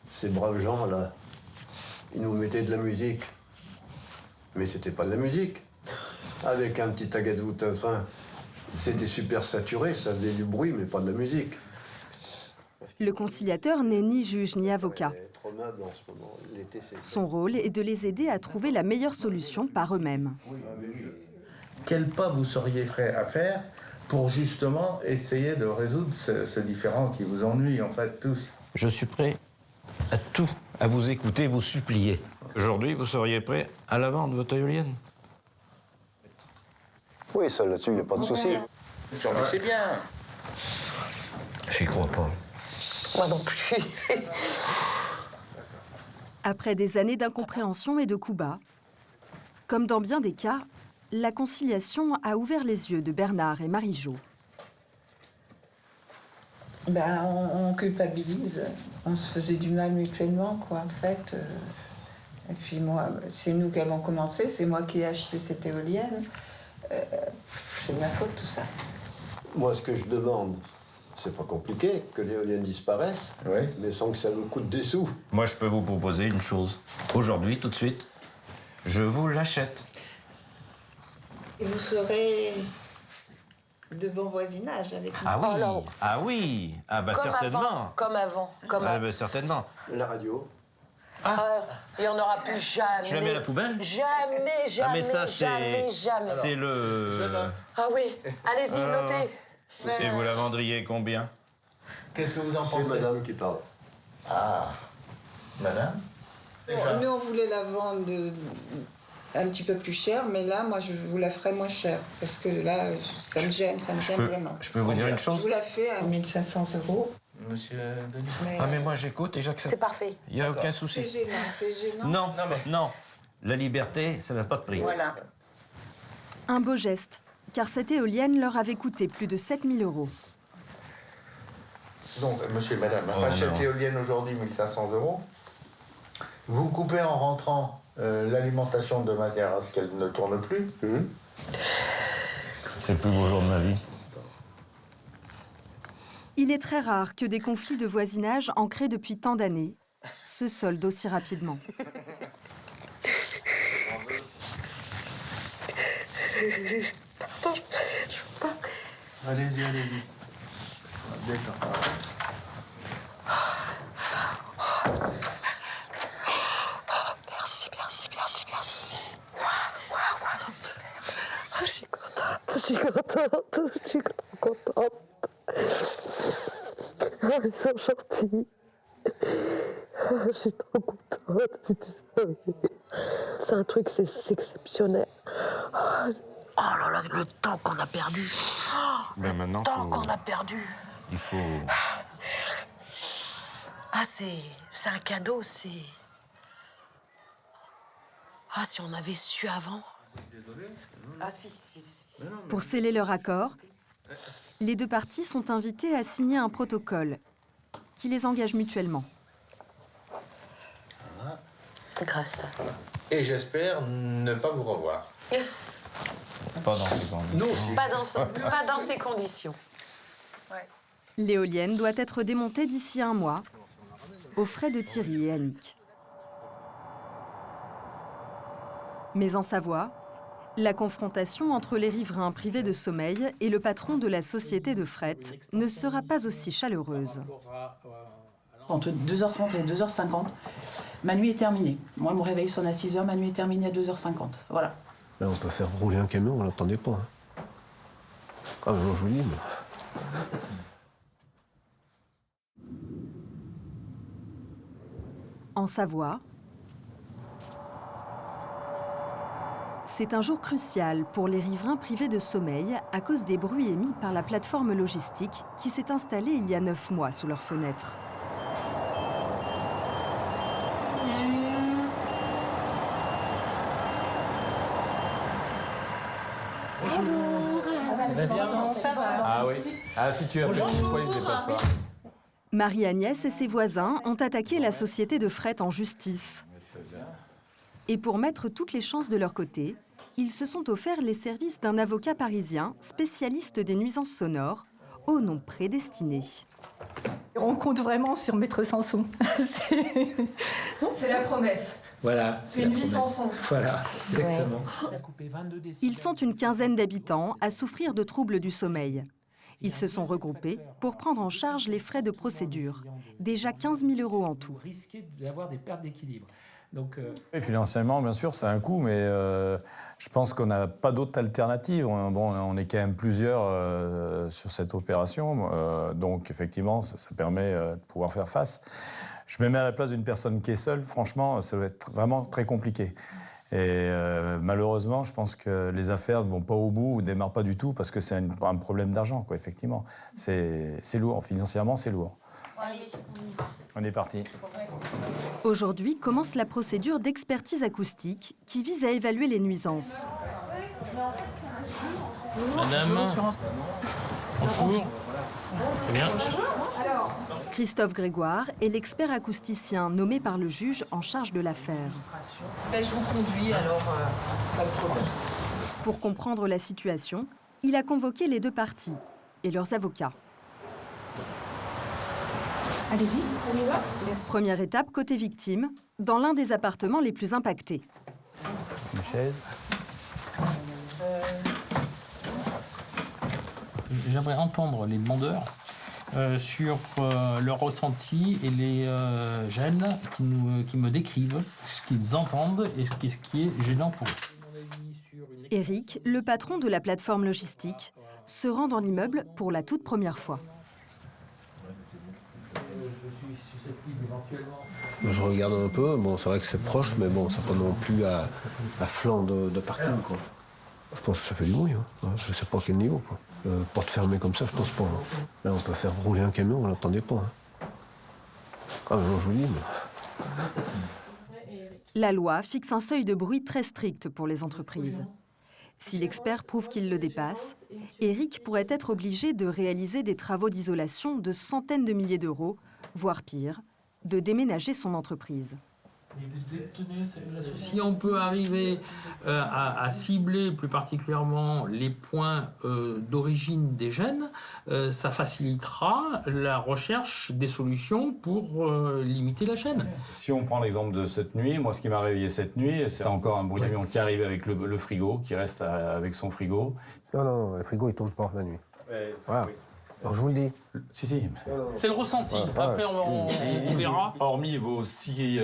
Ces braves gens, là, ils nous mettaient de la musique. Mais c'était pas de la musique. Avec un petit agadout, enfin, c'était super saturé, ça faisait du bruit, mais pas de la musique. Le conciliateur n'est ni juge ni avocat. Trop meuble en ce moment. L'été, c'est... Son rôle est de les aider à trouver la meilleure solution par eux-mêmes. Quel pas vous seriez prêt à faire pour justement essayer de résoudre ce différend qui vous ennuie, en fait, tous? Je suis prêt à tout, à vous écouter, vous supplier. Aujourd'hui, vous seriez prêt à la vendre, votre éolienne? Oui, ça là-dessus, il n'y a pas de souci. C'est bien. J'y crois pas. Moi non plus. Après des années d'incompréhension et de coups bas, comme dans bien des cas, la conciliation a ouvert les yeux de Bernard et Marie-Jo. Ben, on culpabilise, on se faisait du mal mutuellement, quoi, en fait. Et puis moi, c'est nous qui avons commencé, c'est moi qui ai acheté cette éolienne. C'est de ma faute, tout ça. Moi, ce que je demande, c'est pas compliqué, que l'éolienne disparaisse, mais sans que ça nous coûte des sous. Moi, je peux vous proposer une chose. Aujourd'hui, tout de suite, je vous l'achète. Et vous serez de bon voisinage avec nous. Ah oui, ah oui, ah bah certainement. Comme avant. Ah bah certainement. La radio. Il n'y en aura plus jamais. Je la mets à la poubelle? Jamais, jamais, Ah mais ça, jamais. c'est le... Ah oui, allez-y, notez. Et vous la vendriez combien? Qu'est-ce que vous en pensez? C'est madame qui parle. Ah, madame? Nous, on voulait la vendre un petit peu plus cher, mais là, moi, je vous la ferai moins cher. Parce que là, ça me gêne vraiment. Je peux vous dire une chose? Je vous la fais à 1 500 €. Monsieur Denis? Ah mais moi, j'écoute et j'accepte. C'est parfait. Il n'y a aucun souci. C'est gênant. Non, non. La liberté, ça n'a pas de prix. Voilà. Un beau geste, car cette éolienne leur avait coûté plus de 7 000 €. Donc, monsieur et madame, achète l'éolienne aujourd'hui 1 500 €. Vous coupez en rentrant l'alimentation de matière à ce qu'elle ne tourne plus. C'est le plus beau jour de ma vie. Il est très rare que des conflits de voisinage ancrés depuis tant d'années se soldent aussi rapidement. Pardon, je veux pas. Allez-y, allez-y. D'accord. Merci. Waouh, je suis contente. Je suis trop contente. Ils sont gentils. Je suis trop contente. C'est un truc, c'est exceptionnel. Oh là là, le temps qu'on a perdu. Ben maintenant, qu'on a perdu. Il faut... Ah, c'est un cadeau, c'est... Ah, si on avait su avant. Ah, si. Pour sceller leur accord, les deux parties sont invitées à signer un protocole qui les engage mutuellement. Grâce. Et j'espère ne pas vous revoir. Pas dans ces conditions. Pas dans ces conditions. L'éolienne doit être démontée d'ici 1 mois, aux frais de Thierry et Annick. Mais en Savoie, la confrontation entre les riverains privés de sommeil et le patron de la société de fret ne sera pas aussi chaleureuse. Entre 2h30 et 2h50, ma nuit est terminée. Moi, mon réveil sonne à 6h, ma nuit est terminée à 2h50. Voilà. Là, on peut faire rouler un camion, on l'attendait pas. Ah, je vous dis, mais... En Savoie, c'est un jour crucial pour les riverains privés de sommeil à cause des bruits émis par la plateforme logistique qui s'est installée il y a 9 mois sous leurs fenêtres. Ça va. Ah oui. Ah, si tu as plus d'une fois, ils ne dépassent pas. Marie-Agnès et ses voisins ont attaqué la société de fret en justice. Et pour mettre toutes les chances de leur côté, ils se sont offerts les services d'un avocat parisien spécialiste des nuisances sonores, au nom prédestiné. On compte vraiment sur Maître Sanson. C'est la promesse. Voilà. C'est une vie sans son. Voilà, exactement. Ils sont une quinzaine d'habitants à souffrir de troubles du sommeil. Ils se sont regroupés pour prendre en charge les frais de procédure, déjà 15 000 € en tout. Risquer d'avoir des pertes d'équilibre. Donc, Et financièrement, bien sûr, c'est un coût, mais je pense qu'on n'a pas d'autre alternative. On est quand même plusieurs sur cette opération, donc effectivement, ça permet de pouvoir faire face. Je me mets à la place d'une personne qui est seule, franchement, ça va être vraiment très compliqué. Et malheureusement, je pense que les affaires ne vont pas au bout ou ne démarrent pas du tout parce que c'est un problème d'argent, quoi, effectivement. C'est lourd, financièrement, c'est lourd. On est parti. Aujourd'hui commence la procédure d'expertise acoustique qui vise à évaluer les nuisances. Madame, bonjour. Très bien. Christophe Grégoire est l'expert acousticien nommé par le juge en charge de l'affaire. Je vous conduis alors, pas de problème. Pour comprendre la situation, il a convoqué les deux parties et leurs avocats. Allez-y, on y va. Première étape côté victime, dans l'un des appartements les plus impactés. Une chaise. J'aimerais entendre les demandeurs sur leur ressenti et les gènes qui me décrivent ce qu'ils entendent et ce qui est gênant pour eux. Eric, le patron de la plateforme logistique, se rend dans l'immeuble pour la toute première fois. Je regarde un peu, bon, c'est vrai que c'est proche, mais bon, ça pas non plus à flanc de parking, quoi. Je pense que ça fait du bruit, hein. Je sais pas à quel niveau, quoi. Porte fermée comme ça, je pense pas. Hein. Là, on peut faire rouler un camion, on l'entendait pas. Hein. Ah, non, je vous dis, mais... La loi fixe un seuil de bruit très strict pour les entreprises. Si l'expert prouve qu'il le dépasse, Eric pourrait être obligé de réaliser des travaux d'isolation de centaines de milliers d'euros, voire pire, de déménager son entreprise. Si on peut arriver à cibler plus particulièrement les points d'origine des gènes, ça facilitera la recherche des solutions pour limiter la gêne. Si on prend l'exemple de cette nuit, moi ce qui m'a réveillé cette nuit, c'est encore un bruit camion qui arrive avec le frigo, qui reste avec son frigo. Non, le frigo il tourne pas la nuit. Voilà. Alors, je vous le dis. Si. C'est le ressenti. Après, on verra. Hormis vos 6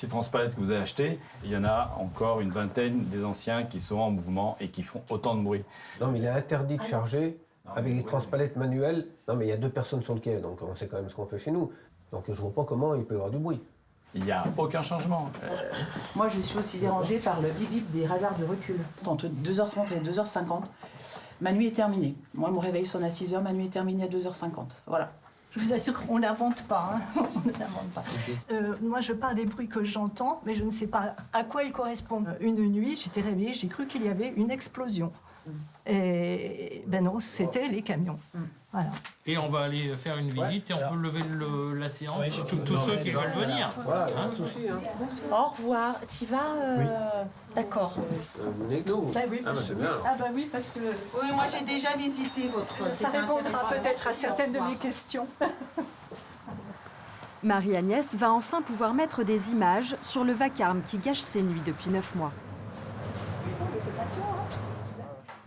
transpalettes que vous avez achetées, il y en a encore une vingtaine des anciens qui sont en mouvement et qui font autant de bruit. Non, mais il est interdit de charger avec des transpalettes manuelles. Non, mais il y a 2 personnes sur le quai, donc on sait quand même ce qu'on fait chez nous. Donc je vois pas comment il peut y avoir du bruit. Il n'y a aucun changement. Moi, je suis aussi dérangée par le bip-bip des radars de recul. Entre 2h30 et 2h50, ma nuit est terminée. Moi, mon réveil sonne à 6h, ma nuit est terminée à 2h50. Voilà. Je vous assure qu'on n'invente pas. Hein. On n'invente pas. Moi, je parle des bruits que j'entends, mais je ne sais pas à quoi ils correspondent. Une nuit, j'étais réveillée, j'ai cru qu'il y avait une explosion. Et ben non, c'était les camions. Voilà. Et on va aller faire une visite et on peut lever la séance sur tous ceux qui veulent venir. Voilà, pas de souci. Hein. Au revoir. Tu vas Oui. D'accord. Bah oui, bah c'est bien. Ah bah oui, parce que... Oui, moi j'ai déjà visité votre... Ça répondra peut-être à certaines de mes questions. Marie-Agnès va enfin pouvoir mettre des images sur le vacarme qui gâche ses nuits depuis 9 mois.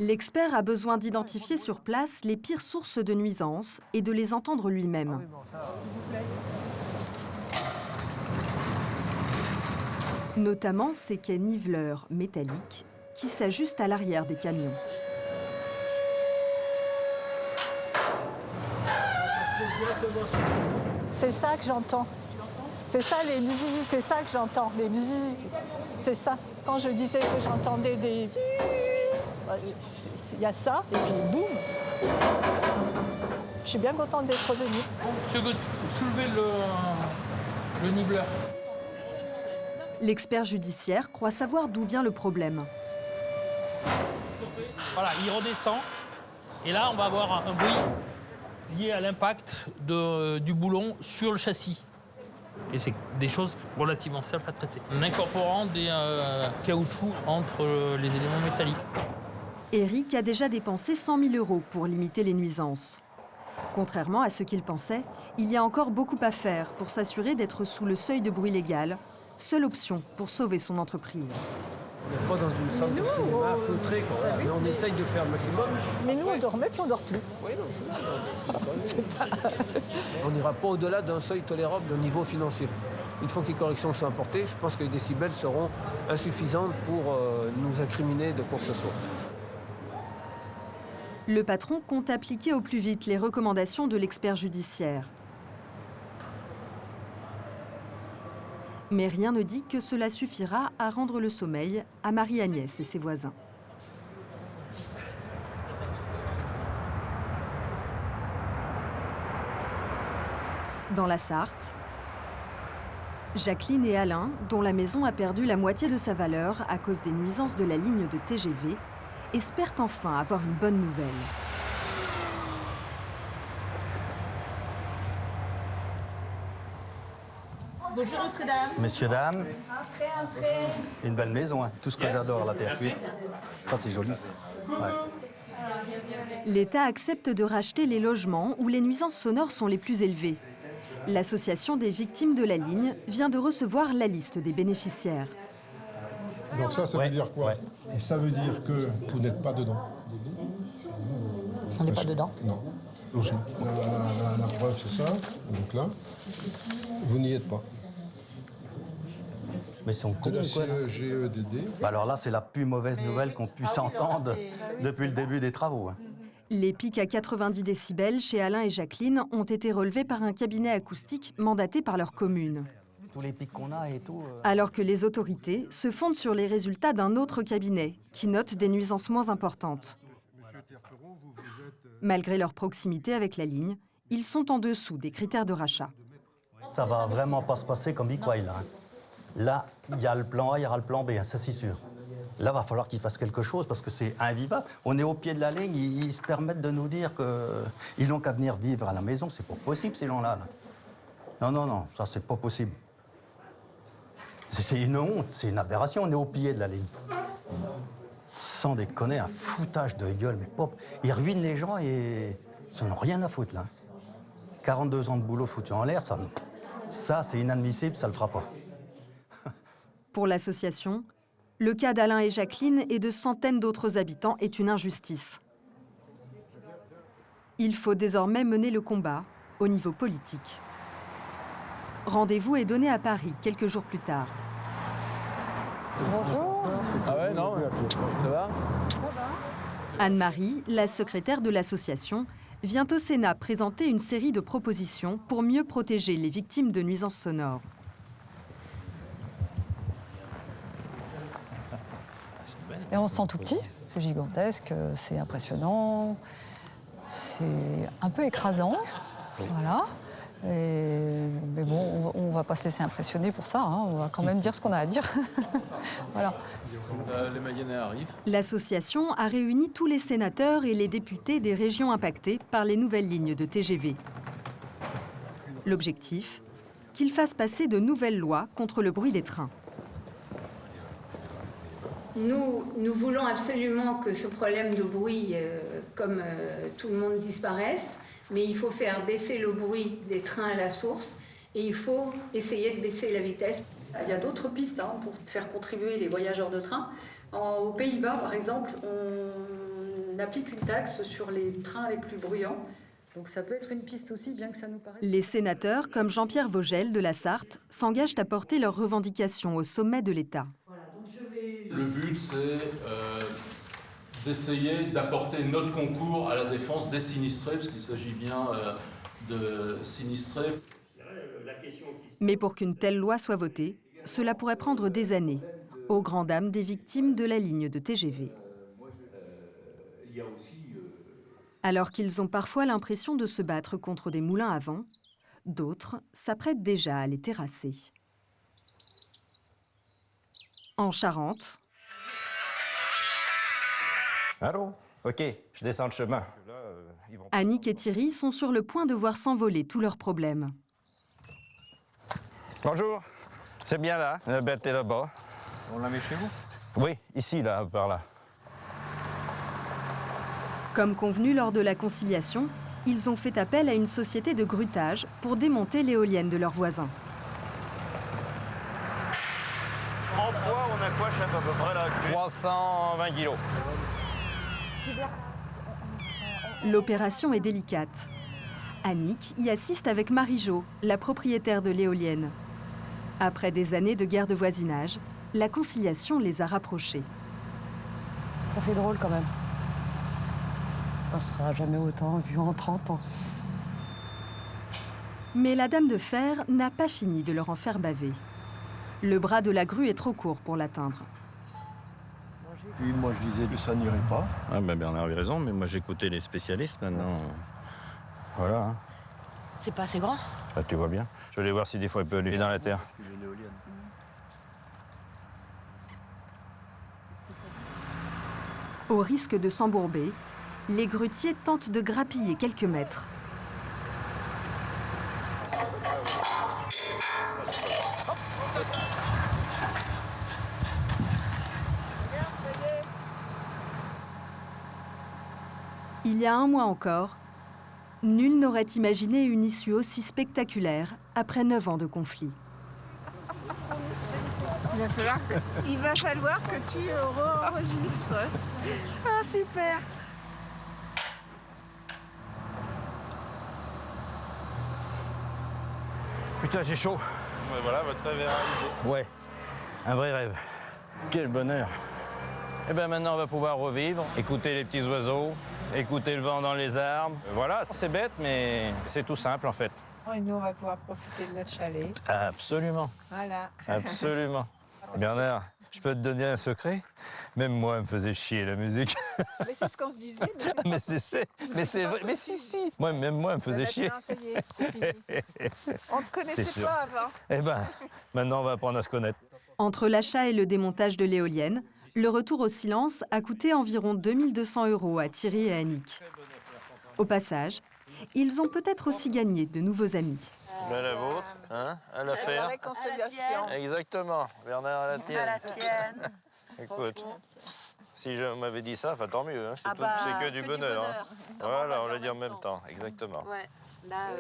L'expert a besoin d'identifier sur place les pires sources de nuisances et de les entendre lui-même. Notamment ces quais niveleurs métalliques qui s'ajustent à l'arrière des camions. C'est ça que j'entends. C'est ça les bzzz, c'est ça que j'entends, les bzzz. C'est ça. Quand je disais que j'entendais des... Il y a ça, et puis boum. Je suis bien contente d'être venue. Monsieur Gauthier, soulevez le niveleur. L'expert judiciaire croit savoir d'où vient le problème. Voilà, il redescend. Et là, on va avoir un bruit lié à l'impact du boulon sur le châssis. Et c'est des choses relativement simples à traiter. En incorporant des caoutchoucs entre les éléments métalliques. Eric a déjà dépensé 100 000 € pour limiter les nuisances. Contrairement à ce qu'il pensait, il y a encore beaucoup à faire pour s'assurer d'être sous le seuil de bruit légal, seule option pour sauver son entreprise. On n'est pas dans une salle de cinéma feutrée, quoi. Mais on essaye de faire le maximum. Mais nous, on dormait puis on dort plus. Oui, non, c'est On n'ira pas au-delà d'un seuil tolérable de niveau financier. Une fois que les corrections sont apportées, je pense que les décibels seront insuffisantes pour nous incriminer de quoi que ce soit. Le patron compte appliquer au plus vite les recommandations de l'expert judiciaire. Mais rien ne dit que cela suffira à rendre le sommeil à Marie-Agnès et ses voisins. Dans la Sarthe, Jacqueline et Alain, dont la maison a perdu la moitié de sa valeur à cause des nuisances de la ligne de TGV, espèrent enfin avoir une bonne nouvelle. Bonjour, messieurs, dames. Messieurs, dames, Entrez. une belle maison, hein. Tout ce que j'adore, la terre cuite. Ça, c'est joli. Ouais. L'État accepte de racheter les logements où les nuisances sonores sont les plus élevées. L'association des victimes de la ligne vient de recevoir la liste des bénéficiaires. Donc ça veut dire quoi? Et ça veut dire que vous n'êtes pas dedans. On n'est pas dedans? Non. La preuve, c'est ça. Donc là, vous n'y êtes pas. Mais ils sont cons, quoi. GEDD. Bah alors là, c'est la plus mauvaise nouvelle qu'on puisse entendre depuis le début des travaux. Les pics à 90 décibels chez Alain et Jacqueline ont été relevés par un cabinet acoustique mandaté par leur commune. Tous les pics qu'on a et tout. Alors que les autorités se fondent sur les résultats d'un autre cabinet qui note des nuisances moins importantes. Malgré leur proximité avec la ligne, ils sont en dessous des critères de rachat. Ça va vraiment pas se passer comme ils croient, là. Là, il y a le plan A, il y aura le plan B, hein, ça c'est sûr. Là, il va falloir qu'ils fassent quelque chose parce que c'est invivable. On est au pied de la ligne, ils se permettent de nous dire qu'ils n'ont qu'à venir vivre à la maison. C'est pas possible, ces gens-là. Là. Non, ça c'est pas possible. C'est une honte, c'est une aberration, on est au pied de la ligne. Sans déconner, un foutage de gueule, mais pop. Ils ruinent les gens et ils n'en ont rien à foutre, là. 42 ans de boulot foutu en l'air, ça c'est inadmissible, ça le fera pas. Pour l'association, le cas d'Alain et Jacqueline et de centaines d'autres habitants est une injustice. Il faut désormais mener le combat au niveau politique. Rendez-vous est donné à Paris quelques jours plus tard. Bonjour. Ah ouais, non, ça va? Anne-Marie, la secrétaire de l'association, vient au Sénat présenter une série de propositions pour mieux protéger les victimes de nuisances sonores. Et on se sent tout petit, c'est gigantesque, c'est impressionnant, c'est un peu écrasant, voilà. Mais bon, on va pas se laisser impressionner pour ça, hein. On va quand même dire ce qu'on a à dire. Voilà. Les Mayennais arrivent. L'association a réuni tous les sénateurs et les députés des régions impactées par les nouvelles lignes de TGV. L'objectif, qu'ils fassent passer de nouvelles lois contre le bruit des trains. Nous voulons absolument que ce problème de bruit, comme tout le monde, disparaisse, mais il faut faire baisser le bruit des trains à la source et il faut essayer de baisser la vitesse. Il y a d'autres pistes pour faire contribuer les voyageurs de train. Aux Pays-Bas, par exemple, on applique une taxe sur les trains les plus bruyants. Donc ça peut être une piste aussi, bien que ça nous paraisse... Les sénateurs, comme Jean-Pierre Vogel de la Sarthe, s'engagent à porter leurs revendications au sommet de l'État. Le but, c'est d'essayer d'apporter notre concours à la défense des sinistrés, parce qu'il s'agit bien de sinistrés. Mais pour qu'une telle loi soit votée, cela pourrait prendre des années, aux grandes dames des victimes de la ligne de TGV. Alors qu'ils ont parfois l'impression de se battre contre des moulins à vent, d'autres s'apprêtent déjà à les terrasser. En Charente... Allô? Ok, je descends le chemin. Annick et Thierry sont sur le point de voir s'envoler tous leurs problèmes. Bonjour, c'est bien là, la bête est là-bas. On la met chez vous? Oui, ici, là, par là. Comme convenu lors de la conciliation, ils ont fait appel à une société de grutage pour démonter l'éolienne de leurs voisins. En poids, on a quoi, chef, à peu près là? 320 kilos. L'opération est délicate. Annick y assiste avec Marie-Jo, la propriétaire de l'éolienne. Après des années de guerre de voisinage, la conciliation les a rapprochés. Ça fait drôle quand même. On sera jamais autant vu en 30 ans. Mais la dame de fer n'a pas fini de leur en faire baver. Le bras de la grue est trop court pour l'atteindre. Puis moi je disais que ça n'irait pas. Ah ben Bernard avait raison, mais moi j'écoutais les spécialistes maintenant. Voilà. Hein. C'est pas assez grand? Bah, tu vois bien. Je vais aller voir si des fois il peut aller dans la terre. Au risque de s'embourber, les grutiers tentent de grappiller quelques mètres. Il y a un mois encore, nul n'aurait imaginé une issue aussi spectaculaire après 9 ans de conflit. Il va falloir que tu enregistres. Ah, super. Putain, j'ai chaud. Ouais, voilà, votre rêve est réalisé. Ouais, un vrai rêve. Quel bonheur. Et bien maintenant, on va pouvoir revivre, écouter les petits oiseaux, écouter le vent dans les arbres. Voilà, c'est bête, mais c'est tout simple en fait. Et nous, on va pouvoir profiter de notre chalet. Absolument. Voilà. Absolument. Bernard, je peux te donner un secret? Même moi, elle me faisait chier la musique. Mais c'est ce qu'on se disait. Mais c'est vrai. Mais si. Même moi, elle me faisait chier. Ça y est, c'est fini. On ne te connaissait pas avant. Eh ben, maintenant, on va apprendre à se connaître. Entre l'achat et le démontage de l'éolienne, le retour au silence a coûté environ 2200 € à Thierry et Annick. Au passage, ils ont peut-être aussi gagné de nouveaux amis. Mais la vôtre, hein, à l'affaire. La réconciliation. Exactement. Bernard, à la tienne. À la tienne. Écoute, si je m'avais dit ça, enfin tant mieux. Hein. C'est Ah que du bonheur. Hein. Voilà, on l'a dit en même temps. Exactement. Ouais, là.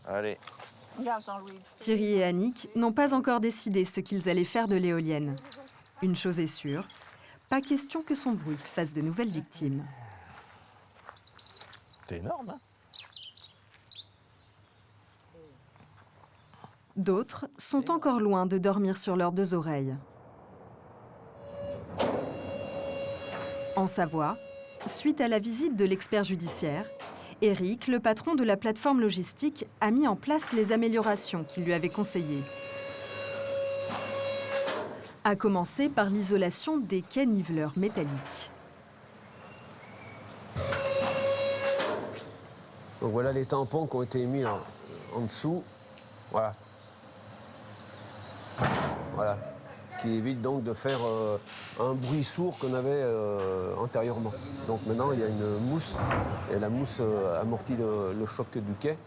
Allez. Regarde Jean-Louis. Thierry et Annick n'ont pas encore décidé ce qu'ils allaient faire de l'éolienne. Une chose est sûre, pas question que son bruit fasse de nouvelles victimes. C'est énorme, hein? D'autres sont encore loin de dormir sur leurs deux oreilles. En Savoie, suite à la visite de l'expert judiciaire, Eric, le patron de la plateforme logistique, a mis en place les améliorations qu'il lui avait conseillées. À commencer par l'isolation des quais niveleurs métalliques. Donc voilà les tampons qui ont été mis en dessous. Voilà. Voilà. Qui évite donc de faire un bruit sourd qu'on avait antérieurement. Donc maintenant il y a une mousse et la mousse amortit le choc du quai,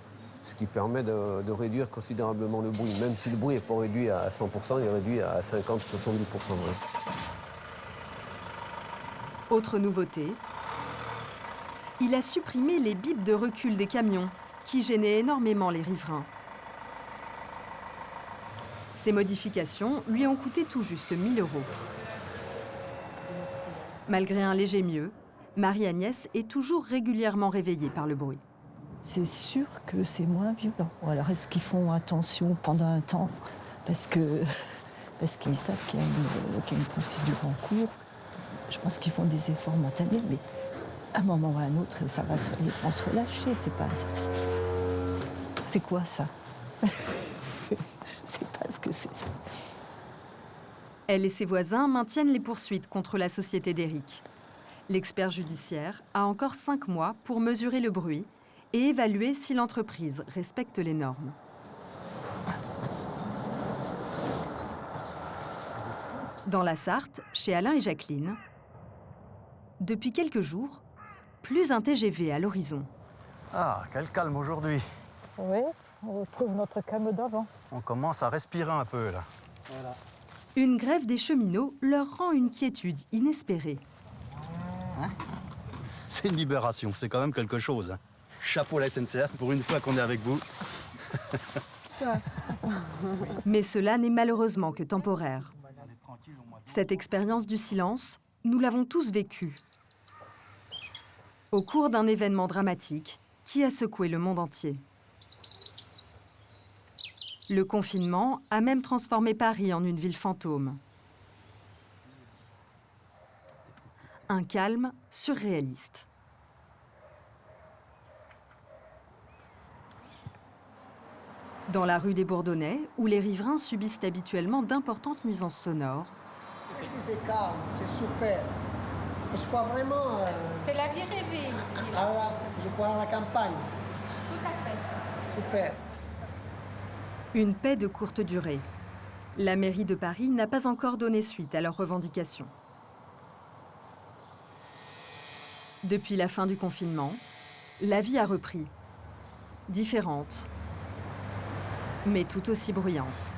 ce qui permet de réduire considérablement le bruit. Même si le bruit n'est pas réduit à 100%, il est réduit à 50-70%. Ouais. Autre nouveauté, il a supprimé les bips de recul des camions qui gênaient énormément les riverains. Ces modifications lui ont coûté tout juste 1 000 €. Malgré un léger mieux, Marie-Agnès est toujours régulièrement réveillée par le bruit. C'est sûr que c'est moins violent. Ou alors est-ce qu'ils font attention pendant un temps parce qu'ils savent qu'il y a une procédure en cours. Je pense qu'ils font des efforts momentanés, mais à un moment ou à un autre, ça va ils vont se relâcher. C'est quoi ça? Je sais pas ce que c'est. Elle et ses voisins maintiennent les poursuites contre la société d'Eric. L'expert judiciaire a encore 5 mois pour mesurer le bruit et évaluer si l'entreprise respecte les normes. Dans la Sarthe, chez Alain et Jacqueline, depuis quelques jours, plus un TGV à l'horizon. Ah, quel calme aujourd'hui. Oui, on retrouve notre calme d'avant. On commence à respirer un peu là. Voilà. Une grève des cheminots leur rend une quiétude inespérée. C'est une libération, c'est quand même quelque chose. Hein. Chapeau la SNCF, pour une fois qu'on est avec vous. Mais cela n'est malheureusement que temporaire. Cette expérience du silence, nous l'avons tous vécue. Au cours d'un événement dramatique qui a secoué le monde entier. Le confinement a même transformé Paris en une ville fantôme. Un calme surréaliste. Dans la rue des Bourdonnais, où les riverains subissent habituellement d'importantes nuisances sonores, Ici c'est calme, c'est super. Je crois vraiment... C'est la vie rêvée ici. Je crois à la campagne. Tout à fait. Super. une paix de courte durée. La mairie de Paris n'a pas encore donné suite à leurs revendications. Depuis la fin du confinement, la vie a repris. Différente, mais tout aussi bruyante.